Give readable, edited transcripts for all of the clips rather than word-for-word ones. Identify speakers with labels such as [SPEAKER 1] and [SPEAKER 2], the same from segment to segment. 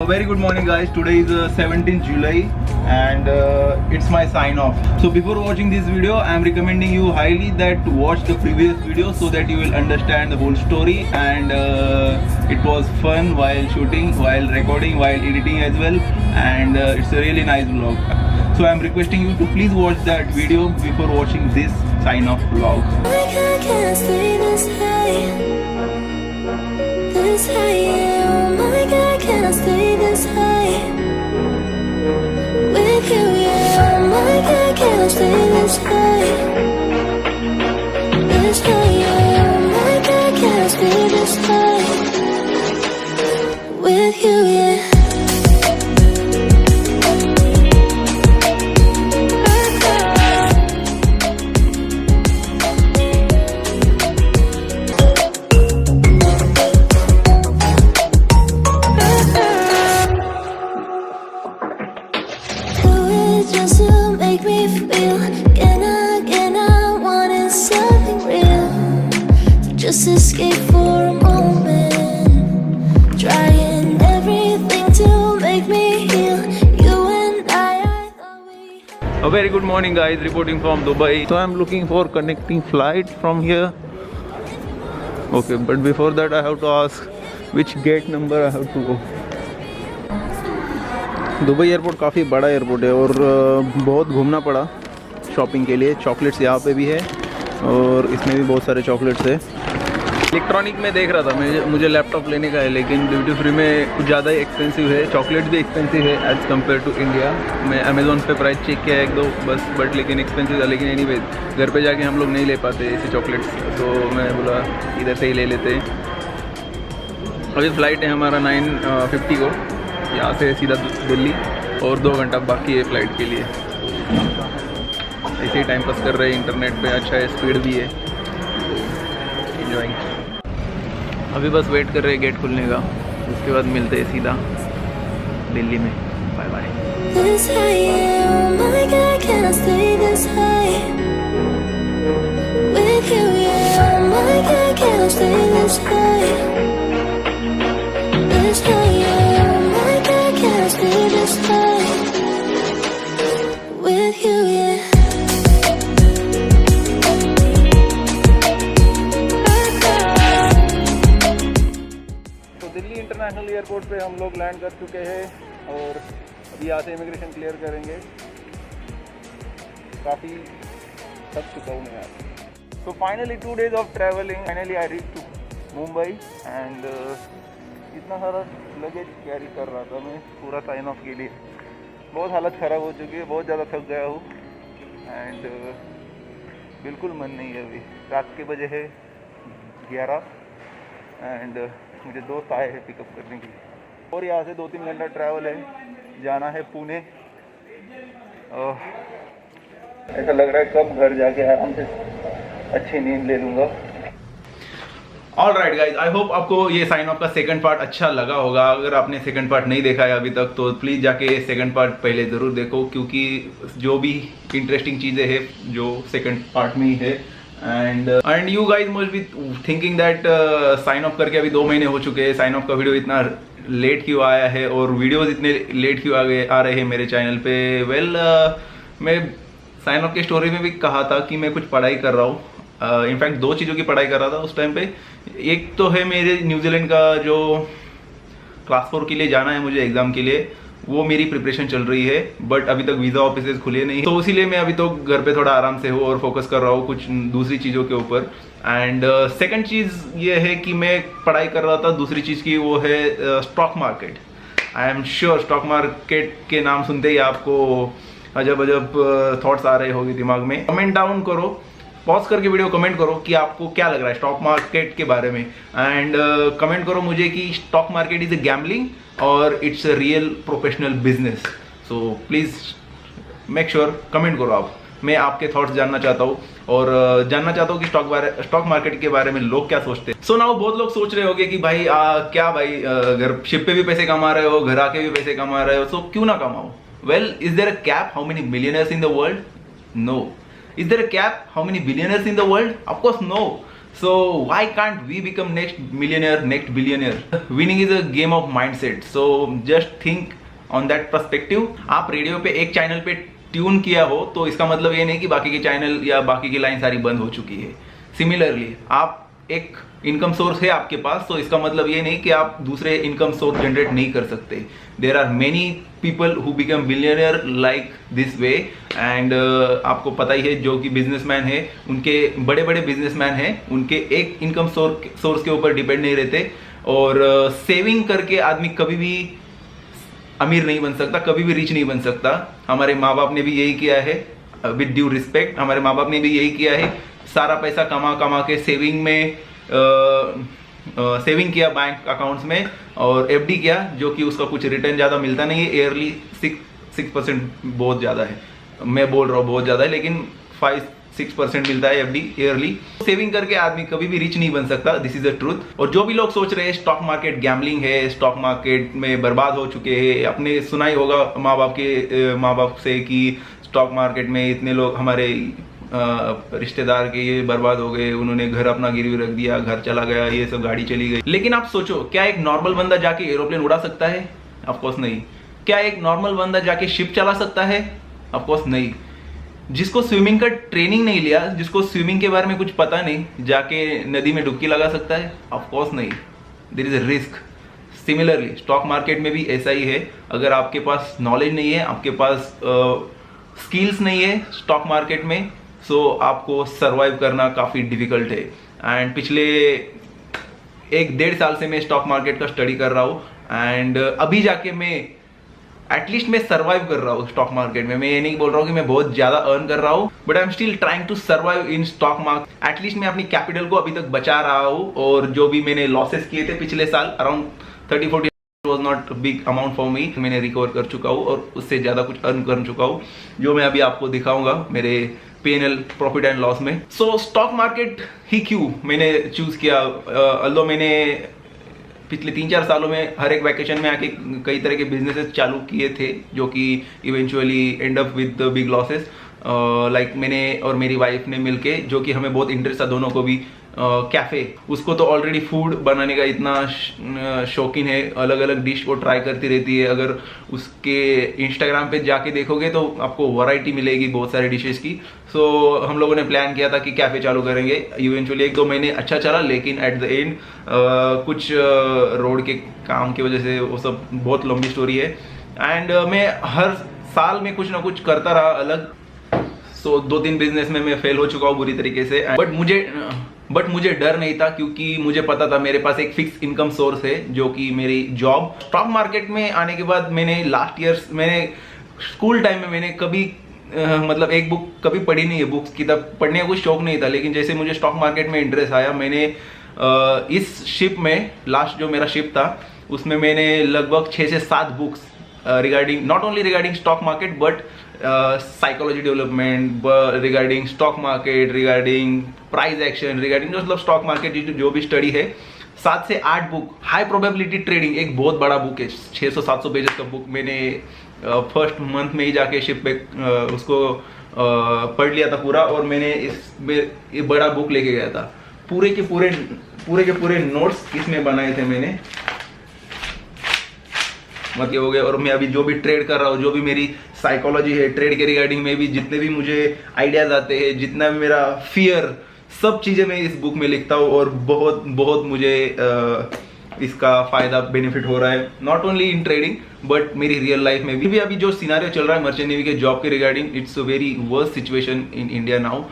[SPEAKER 1] Very good morning guys. Today is 17th July and it's my sign off. So before watching this video I am recommending you highly that to watch the previous video so that you will understand the whole story, and it was fun while shooting, while recording, while editing as well, and it's a really nice vlog. So I am requesting you to please watch that video before watching this sign off vlog.
[SPEAKER 2] Can I stay this high with you? Yeah, oh my God, can I stay this high? This high, yeah, oh my God, can I stay this high with you? Yeah. Just to make me feel again I wanted something real, just escape for a moment, trying everything to make me heal. You and I thought we
[SPEAKER 1] A very good morning guys, reporting from Dubai. So I am looking for connecting flight from here. Okay, but before that I have to ask which gate number I have to go. Dubai airport काफ़ी बड़ा airport है और बहुत घूमना पड़ा shopping के लिए। Chocolates यहाँ पे भी है और इसमें भी बहुत सारे चॉकलेट्स है। इलेक्ट्रॉनिक में देख रहा था मुझे लैपटॉप लेने का है, लेकिन ड्यूटी फ्री में कुछ ज़्यादा ही एक्सपेंसिव है। चॉकलेट भी एक्सपेंसिव है एज़ कम्पेयर टू इंडिया। मैं अमेज़ॉन पे प्राइस चेक किया एक दो बस, बट लेकिन एक्सपेंसिव था। लेकिन एनीवेज घर पे जाके हम लोग नहीं ले पाते ऐसे चॉकलेट्स, तो मैं बोला इधर से ही ले लेते। अभी फ़्लाइट है हमारा 9:50 को यहाँ से सीधा दिल्ली, और 2 घंटा बाकी है फ़्लाइट के लिए। ऐसे ही टाइम पास कर रहे हैं, इंटरनेट पे अच्छा है, स्पीड भी है, एंजॉइंग। अभी बस वेट कर रहे हैं गेट खुलने का, उसके बाद मिलते हैं सीधा दिल्ली में। Bye bye.
[SPEAKER 2] with you, yeah.
[SPEAKER 1] तो दिल्ली इंटरनेशनल एयरपोर्ट पे हम लोग लैंड कर चुके हैं और अभी यहाँ से इमिग्रेशन क्लियर करेंगे। काफ़ी थक चुका हूँ मैं यार। So finally 2 days of traveling, finally I reached to Mumbai and इतना सारा लगेज कैरी कर रहा था मैं पूरा साइन ऑफ के लिए। बहुत हालत ख़राब हो चुकी है, बहुत ज़्यादा थक गया हूँ एंड बिल्कुल मन नहीं है। अभी रात के बजे है 11 एंड मुझे दोस्त आए हैं पिकअप करने के लिए, और यहाँ से 2-3 घंटा ट्रैवल है, जाना है पुणे। ऐसा लग रहा है कब घर जाके आराम से अच्छी नींद ले लूँगा। ऑलराइट गाइज, आई होप आपको ये साइन ऑफ का सेकंड पार्ट अच्छा लगा होगा। अगर आपने सेकंड पार्ट नहीं देखा है अभी तक तो प्लीज़ जाके सेकंड पार्ट पहले ज़रूर देखो, क्योंकि जो भी इंटरेस्टिंग चीज़ें हैं जो सेकंड पार्ट में ही है। And you guys must be thinking that sign off करके अभी 2 महीने हो चुके हैं, साइन ऑफ का वीडियो इतना लेट क्यों आया है और वीडियोज़ इतने लेट क्यों आ रहे हैं मेरे चैनल पे। वेल मैं साइन ऑफ की स्टोरी में भी कहा था कि मैं कुछ पढ़ाई कर रहा हूँ। इनफैक्ट 2 चीज़ों की पढ़ाई कर रहा था उस टाइम पे। एक तो है मेरे न्यूजीलैंड का जो क्लास 4 के लिए जाना है मुझे एग्ज़ाम के लिए, वो मेरी प्रिपरेशन चल रही है, बट अभी तक वीज़ा ऑफिसेज खुले नहीं, तो इसीलिए मैं अभी तो घर पे थोड़ा आराम से हूँ और फोकस कर रहा हूँ कुछ दूसरी चीज़ों के ऊपर। एंड सेकंड चीज़ ये है कि मैं पढ़ाई कर रहा था दूसरी चीज़ की, वो है stock market. I am sure stock market के नाम सुनते ही आपको अजब अजब थॉट्स आ रहे होंगे दिमाग में। कमेंट डाउन करो, पॉज करके वीडियो कमेंट करो कि आपको क्या लग रहा है स्टॉक मार्केट के बारे में, एंड कमेंट करो मुझे कि stock market is a gambling और it's a real professional business. So please make sure comment करो आप, मैं आपके थॉट्स जानना चाहता हूँ और जानना चाहता हूँ कि स्टॉक मार्केट के बारे में लोग क्या सोचते हैं। सो नाउ बहुत लोग सोच रहे होंगे कि भाई क्या भाई घर शिप पे भी पैसे कमा रहे हो, घर आके भी पैसे कमा रहे हो, सो क्यों ना कमाओ। Well, is there a cap how many millionaires in the world? No. Is there a cap? How many billionaires in the world? Of course, no. So why can't we become next millionaire, next billionaire? Winning is a game of mindset. So just think on that perspective. आप radio पे एक channel पे tune किया हो तो इसका मतलब ये नहीं कि बाकी के चैनल या बाकी की लाइन सारी बंद हो चुकी है. सिमिलरली आप एक इनकम सोर्स है आपके पास, तो इसका मतलब ये नहीं कि आप दूसरे इनकम सोर्स जनरेट नहीं कर सकते. There are many people who become billionaire like this way. And आपको पता ही है जो कि बिजनेसमैन है, उनके बड़े बड़े बिजनेसमैन हैं, उनके एक इनकम सोर्स के ऊपर डिपेंड नहीं रहते. और सेविंग करके आदमी कभी भी अमीर नहीं बन सकता, कभी भी रिच नहीं बन सकता. हमारे माँ बाप ने भी यही किया है. विद ड्यू रिस्पेक्ट, हमारे माँ बाप ने भी यही किया है. सारा पैसा कमा के सेविंग में सेविंग किया बैंक अकाउंट्स में, और एफडी किया जो कि उसका कुछ रिटर्न ज़्यादा मिलता नहीं है. ईयरली 6% बहुत ज़्यादा है, मैं बोल रहा हूँ बहुत ज़्यादा है, लेकिन 5-6% मिलता है एफडी ईयरली. सेविंग करके आदमी कभी भी रिच नहीं बन सकता. This is the truth. और जो भी लोग सोच रहे हैं स्टॉक मार्केट गैम्बलिंग है, स्टॉक मार्केट में बर्बाद हो चुके हैं, आपने सुना ही होगा माँ बाप से कि स्टॉक मार्केट में इतने लोग हमारे रिश्तेदार के ये बर्बाद हो गए, उन्होंने घर अपना गिरवी रख दिया, घर चला गया, ये सब गाड़ी चली गई. लेकिन आप सोचो, क्या एक नॉर्मल बंदा जाके एरोप्लेन उड़ा सकता है? ऑफ कोर्स नहीं. क्या एक नॉर्मल बंदा जाके शिप चला सकता है? ऑफ कोर्स नहीं. जिसको स्विमिंग का ट्रेनिंग नहीं लिया, जिसको स्विमिंग के बारे में कुछ पता नहीं, जाके नदी में डुबकी लगा सकता है? ऑफ कोर्स नहीं. There is a risk. Similarly stock market में भी ऐसा ही है. अगर आपके पास नॉलेज नहीं है, आपके पास स्किल्स नहीं है स्टॉक मार्केट में, सो आपको सरवाइव करना काफ़ी डिफिकल्ट है. एंड पिछले 1-1.5 साल से मैं स्टॉक मार्केट का स्टडी कर रहा हूँ. एंड अभी जाके मैं एटलीस्ट मैं सर्वाइव कर रहा हूँ स्टॉक मार्केट में. मैं ये नहीं बोल रहा हूँ कि मैं बहुत ज़्यादा अर्न कर रहा हूँ, but I am still trying to survive in stock market. At least मैं अपनी कैपिटल को अभी तक बचा रहा हूँ. और जो भी मैंने लॉसेस किए थे पिछले साल, around 30-40 was not big amount for me, मैंने रिकवर कर चुका हूँ और उससे ज़्यादा कुछ अर्न कर चुका हूँ, जो मैं अभी आपको दिखाऊंगा मेरे P&L प्रॉफिट एंड लॉस में. सो स्टॉक मार्केट ही क्यों मैंने चूज किया? अल्दो मैंने पिछले 3-4 सालों में हर एक वैकेशन में आके कई तरह के बिजनेसेस चालू किए थे, जो कि eventually and up with big losses. Like मैंने और मेरी वाइफ ने मिलके, जो कि हमें बहुत इंटरेस्ट था दोनों को भी, कैफ़े. उसको तो ऑलरेडी फूड बनाने का इतना शौकीन है, अलग अलग डिश वो ट्राई करती रहती है. अगर उसके इंस्टाग्राम पे जाके देखोगे तो आपको वैरायटी मिलेगी बहुत सारे डिशेस की. सो हम लोगों ने प्लान किया था कि कैफ़े चालू करेंगे. इवेंचुअली 1-2 महीने अच्छा चला, लेकिन एट द एंड कुछ रोड के काम की वजह से वो सब बहुत लंबी स्टोरी है. एंड मैं हर साल में कुछ ना कुछ करता रहा अलग. सो 2-3 बिजनेस में मैं फेल हो चुका हूँ बुरी तरीके से. बट मुझे डर नहीं था, क्योंकि मुझे पता था मेरे पास एक फिक्स इनकम सोर्स है, जो कि मेरी जॉब. स्टॉक मार्केट में आने के बाद मैंने लास्ट ईयर, मैंने स्कूल टाइम में मैंने कभी मतलब एक बुक कभी पढ़ी नहीं है. बुक्स किताब पढ़ने का कुछ शौक नहीं था, लेकिन जैसे मुझे स्टॉक मार्केट में इंटरेस्ट आया, मैंने इस शिप में, लास्ट जो मेरा शिप था उसमें मैंने लगभग 6 से 7 books regarding, not only regarding stock market, but psychology development, regarding stock market, regarding price action, regarding मतलब स्टॉक मार्केट जो भी स्टडी है, 7 से 8 बुक. हाई प्रोबेबिलिटी ट्रेडिंग एक बहुत बड़ा बुक है, 600-700 पेजेस का बुक. मैंने फर्स्ट मंथ में ही जाके शिप पे उसको पढ़ लिया था पूरा, और मैंने ये बड़ा बुक लेके गया था. पूरे के पूरे नोट्स इसमें बनाए थे मैंने, मतलब हो गए. और मैं अभी जो भी ट्रेड कर रहा हूँ, जो भी मेरी साइकोलॉजी है ट्रेड के रिगार्डिंग में भी, जितने भी मुझे आइडियाज आते हैं, जितना भी मेरा फियर, सब चीज़ें मैं इस बुक में लिखता हूँ. और बहुत बहुत मुझे इसका फायदा बेनिफिट हो रहा है, not only in trading but मेरी रियल लाइफ में भी. अभी जो सिनारियो चल रहा है मर्चेंट नेवी के जॉब के regarding, it's a very worst situation in India now.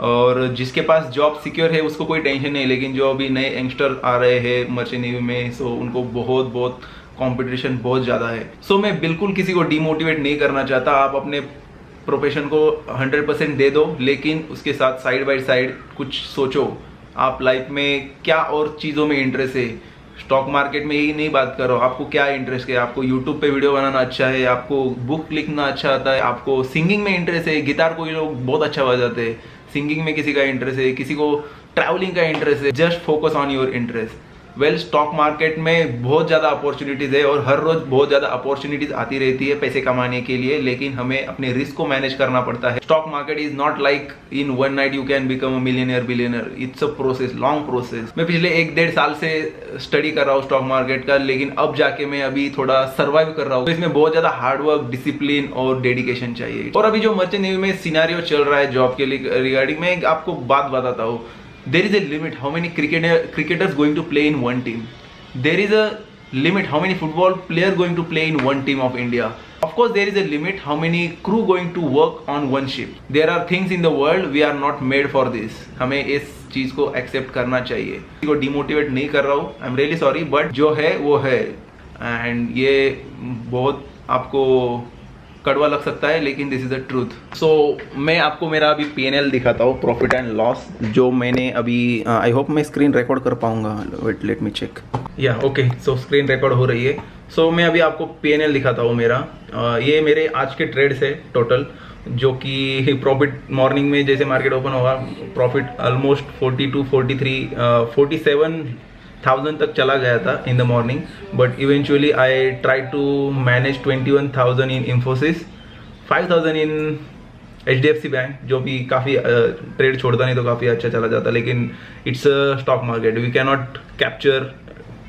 [SPEAKER 1] और जिसके पास जॉब सिक्योर है उसको कोई टेंशन नहीं, लेकिन जो अभी नए यंगस्टर आ रहे हैं मर्चेंट नेवी में, सो उनको बहुत कंपटीशन बहुत ज़्यादा है. सो मैं बिल्कुल किसी को डिमोटिवेट नहीं करना चाहता. आप अपने प्रोफेशन को 100% दे दो, लेकिन उसके साथ साइड बाय साइड कुछ सोचो. आप लाइफ में क्या और चीज़ों में इंटरेस्ट है. स्टॉक मार्केट में ही नहीं बात करो, आपको क्या इंटरेस्ट है. आपको यूट्यूब पे वीडियो बनाना अच्छा है, आपको बुक लिखना अच्छा आता है, आपको सिंगिंग में इंटरेस्ट है, गिटार कोई लोग बहुत अच्छा बजाते हैं, सिंगिंग में किसी का इंटरेस्ट है, किसी को ट्रैवलिंग का इंटरेस्ट है. Just focus on your interest. Well stock market में बहुत ज़्यादा अपॉर्चुनिटीज़ है और हर रोज बहुत ज़्यादा अपॉर्चुनिटीज़ आती रहती है पैसे कमाने के लिए, लेकिन हमें अपने रिस्क को मैनेज करना पड़ता है। Stock market is not like in one night you can become a millionaire billionaire, it's a process, long process. मैं पिछले 1-1.5 साल से स्टडी कर रहा हूँ स्टॉक मार्केट का, लेकिन अब जाके मैं अभी थोड़ा सर्वाइव कर रहा हूँ। तो इसमें बहुत ज़्यादा हार्डवर्क, डिसिप्लिन और डेडिकेशन चाहिए। और अभी जो मर्चेंट नेवी में सिनेरियो चल रहा है जॉब के लिए रिगार्डिंग, मैं आपको बात बताता हूँ। There is a limit how many cricketers going to play in one team. There is a limit how many football players going to play in one team of India. Of course, there is a limit how many crew going to work on one ship. There are things in the world we are not made for this. हमें इस चीज को accept करना चाहिए। को demotivate नहीं कर रहा हूँ, I am really sorry, but जो है वो है। एंड ये बहुत आपको कड़वा लग सकता है, लेकिन दिस इज द ट्रूथ। सो मैं आपको मेरा अभी P&L दिखाता हूँ, प्रॉफिट एंड लॉस, जो मैंने अभी आई होप मैं स्क्रीन रिकॉर्ड कर पाऊंगा। Wait let me check. या ओके, सो स्क्रीन रिकॉर्ड हो रही है। सो मैं अभी आपको P&L दिखाता हूँ मेरा। ये मेरे आज के ट्रेड्स है टोटल, जो कि प्रॉफिट मॉर्निंग में जैसे मार्केट ओपन होगा प्रॉफिट ऑलमोस्ट 42, 43, 47,000 तक चला गया था in the morning, but eventually I try to manage 21,000 in Infosys, 5,000 in HDFC bank, जो भी काफ़ी ट्रेड छोड़ता नहीं तो काफ़ी अच्छा चला जाता, लेकिन it's a stock market, we cannot capture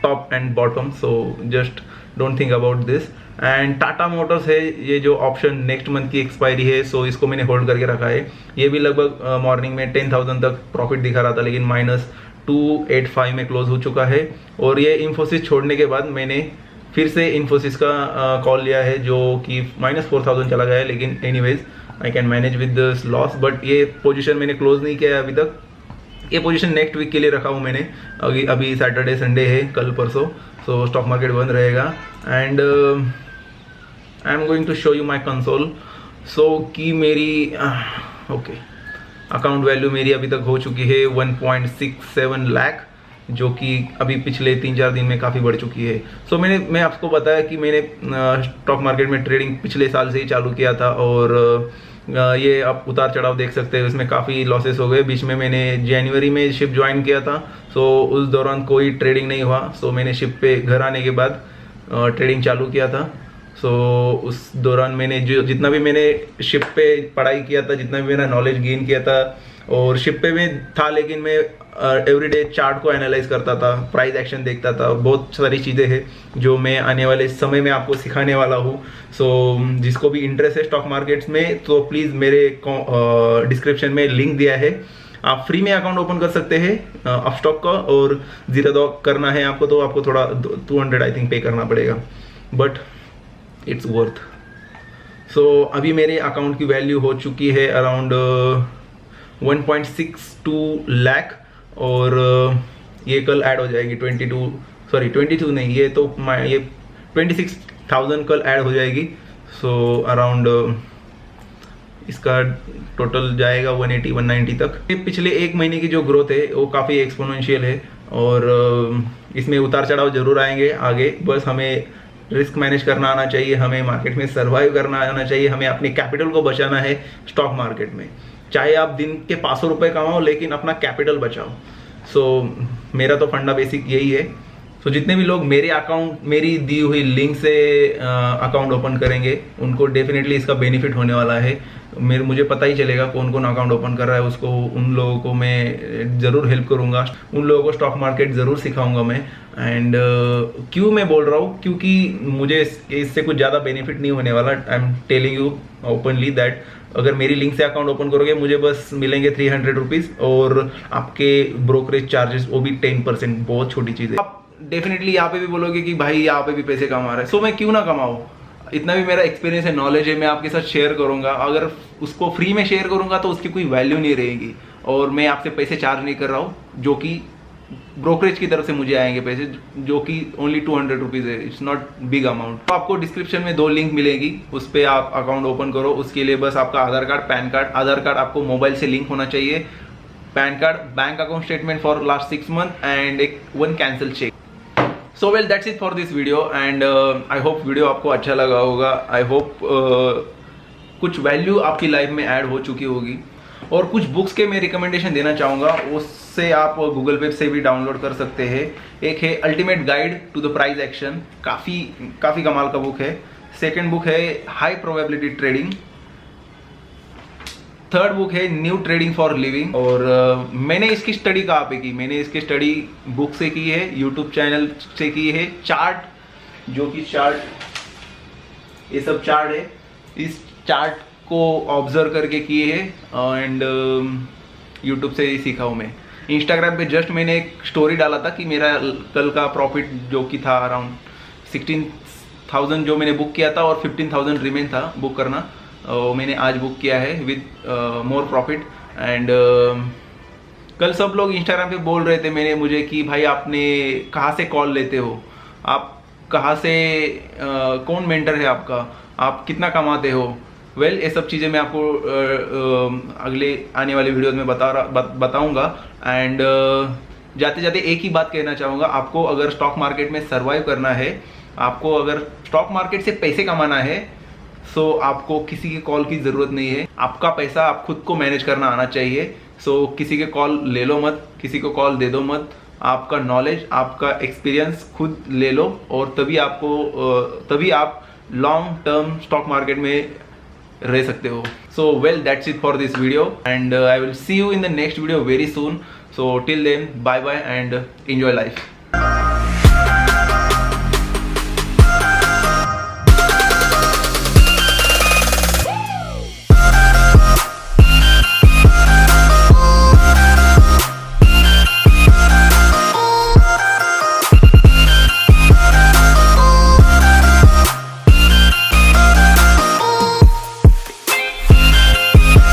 [SPEAKER 1] top and bottom, so just don't think about this. And Tata Motors है, ये जो ऑप्शन नेक्स्ट मंथ की एक्सपायरी है, सो इसको मैंने होल्ड करके रखा है। ये भी लगभग मॉर्निंग में 10,000 तक प्रॉफिट दिखा रहा था, लेकिन -285 में क्लोज हो चुका है। और ये इंफोसिस छोड़ने के बाद मैंने फिर से इंफोसिस का कॉल लिया है, जो कि -4,000 चला गया है, लेकिन anyways I can manage with this loss. But ये पोजीशन मैंने क्लोज नहीं किया है अभी तक, ये पोजीशन नेक्स्ट वीक के लिए रखा हूँ मैंने। अभी सैटरडे संडे है, कल परसों, सो स्टॉक मार्केट बंद रहेगा। And I am going to show you my console. So कि मेरी ओके अकाउंट वैल्यू मेरी अभी तक हो चुकी है 1.67 लाख, जो कि अभी पिछले 3-4 दिन में काफ़ी बढ़ चुकी है। सो मैं आपको बताया कि मैंने स्टॉक मार्केट में ट्रेडिंग पिछले साल से ही चालू किया था, और ये आप उतार चढ़ाव देख सकते हैं, इसमें काफ़ी लॉसेस हो गए। बीच में मैंने जनवरी में शिप ज्वाइन किया था, सो उस दौरान कोई ट्रेडिंग नहीं हुआ। सो मैंने शिप पे घर आने के बाद ट्रेडिंग चालू किया था। सो उस दौरान मैंने जितना भी मैंने शिप पे पढ़ाई किया था, जितना भी मेरा नॉलेज गेन किया था, और शिप पे में था, लेकिन मैं एवरीडे चार्ट को एनालाइज करता था, प्राइस एक्शन देखता था, बहुत सारी चीज़ें हैं जो मैं आने वाले समय में आपको सिखाने वाला हूँ। सो जिसको भी इंटरेस्ट है स्टॉक मार्केट्स में, तो प्लीज़ मेरे डिस्क्रिप्शन में लिंक दिया है, आप फ्री में अकाउंट ओपन कर सकते हैं अपस्टॉक का। और जीरो करना है आपको तो आपको थोड़ा 200 आई थिंक पे करना पड़ेगा, बट इट्स वर्थ। सो अभी मेरे अकाउंट की वैल्यू हो चुकी है अराउंड 1.62 लाख, और ये कल ऐड हो जाएगी 22 नहीं, ये तो ये 26,000 कल ऐड हो जाएगी। सो अराउंड इसका टोटल जाएगा 180-190 तक। पिछले 1 महीने की जो ग्रोथ है वो काफ़ी एक्सपोनेंशियल है, और इसमें उतार चढ़ाव जरूर आएंगे आगे। बस हमें रिस्क मैनेज करना आना चाहिए, हमें मार्केट में सर्वाइव करना आना चाहिए, हमें अपने कैपिटल को बचाना है स्टॉक मार्केट में। चाहे आप दिन के 500 रुपये कमाओ, लेकिन अपना कैपिटल बचाओ। सो मेरा तो फंडा बेसिक यही है। सो जितने भी लोग मेरी दी हुई लिंक से अकाउंट ओपन करेंगे, उनको डेफिनेटली इसका बेनिफिट होने वाला है। मुझे पता ही चलेगा कौन कौन अकाउंट ओपन कर रहा है, उसको उन लोगों को मैं ज़रूर हेल्प करूंगा, उन लोगों को स्टॉक मार्केट ज़रूर सिखाऊंगा मैं। एंड क्यों मैं बोल रहा हूँ, क्योंकि मुझे इससे कुछ ज़्यादा बेनिफिट नहीं होने वाला। I am telling you openly that अगर मेरी लिंक से अकाउंट ओपन करोगे, मुझे बस मिलेंगे 300 रुपीज़, और आपके ब्रोकरेज चार्जेस वो भी 10%, बहुत छोटी चीज़ है। आप डेफिनेटली यहाँ पे भी बोलोगे कि भाई यहाँ पे भी पैसे कमा रहा है, सो मैं क्यों ना कमाऊँ। इतना भी मेरा एक्सपीरियंस है, नॉलेज है, मैं आपके साथ शेयर करूंगा। अगर उसको फ्री में शेयर करूंगा तो उसकी कोई वैल्यू नहीं रहेगी, और मैं आपसे पैसे चार्ज नहीं कर रहा हूँ, जो कि ब्रोकरेज की तरफ से मुझे आएंगे पैसे, जो कि ओनली 200 रुपीज़ है, इट्स नॉट बिग अमाउंट। तो आपको डिस्क्रिप्शन में 2 लिंक मिलेगी, उस पर आप अकाउंट ओपन करो। उसके लिए बस आपका आधार कार्ड, पैन कार्ड, आधार कार्ड आपको मोबाइल से लिंक होना चाहिए, pan card, bank account statement for last 6 month, and 1 cancel cheque. So well that's it for this video, and I hope video आपको अच्छा लगा होगा। आई होप कुछ वैल्यू आपकी लाइफ में ऐड हो चुकी होगी। और कुछ बुक्स के मैं रिकमेंडेशन देना चाहूँगा, उससे आप गूगल पे से भी डाउनलोड कर सकते हैं। एक है ultimate guide to the price action, काफ़ी कमाल का बुक है। सेकेंड बुक है high probability trading. Third book है न्यू ट्रेडिंग फॉर लिविंग। और मैंने इसकी स्टडी कहाँ पे की? मैंने इसकी स्टडी बुक से की है, यूट्यूब चैनल से की है। चार्ट, जो कि चार्ट, ये सब चार्ट है, इस चार्ट को ऑब्जर्व करके किए है एंड यूट्यूब से ही सीखा हूँ मैं। इंस्टाग्राम पे जस्ट मैंने एक स्टोरी डाला था कि मेरा कल का प्रॉफिट जो कि था अराउंड 16,000 जो मैंने बुक किया था और 15,000 रिमेन था बुक करना, मैंने आज बुक किया है विद मोर प्रॉफिट। एंड कल सब लोग इंस्टाग्राम पे बोल रहे थे मुझे कि भाई आपने कहाँ से कॉल लेते हो, आप कहाँ से कौन मेंटर है आपका, आप कितना कमाते हो। वेल, ये सब चीज़ें मैं आपको अगले आने वाले वीडियोस में बताऊंगा। एंड जाते जाते एक ही बात कहना चाहूँगा, आपको अगर स्टॉक मार्केट में सर्वाइव करना है, आपको अगर स्टॉक मार्केट से पैसे कमाना है, सो आपको किसी के कॉल की ज़रूरत नहीं है। आपका पैसा आप खुद को मैनेज करना आना चाहिए। सो किसी के कॉल ले लो मत, किसी को कॉल दे दो मत। आपका नॉलेज, आपका एक्सपीरियंस खुद ले लो और तभी आप लॉन्ग टर्म स्टॉक मार्केट में रह सकते हो। So well, that's it for this video and I will see you in the next video very soon. So till then, bye bye and enjoy life.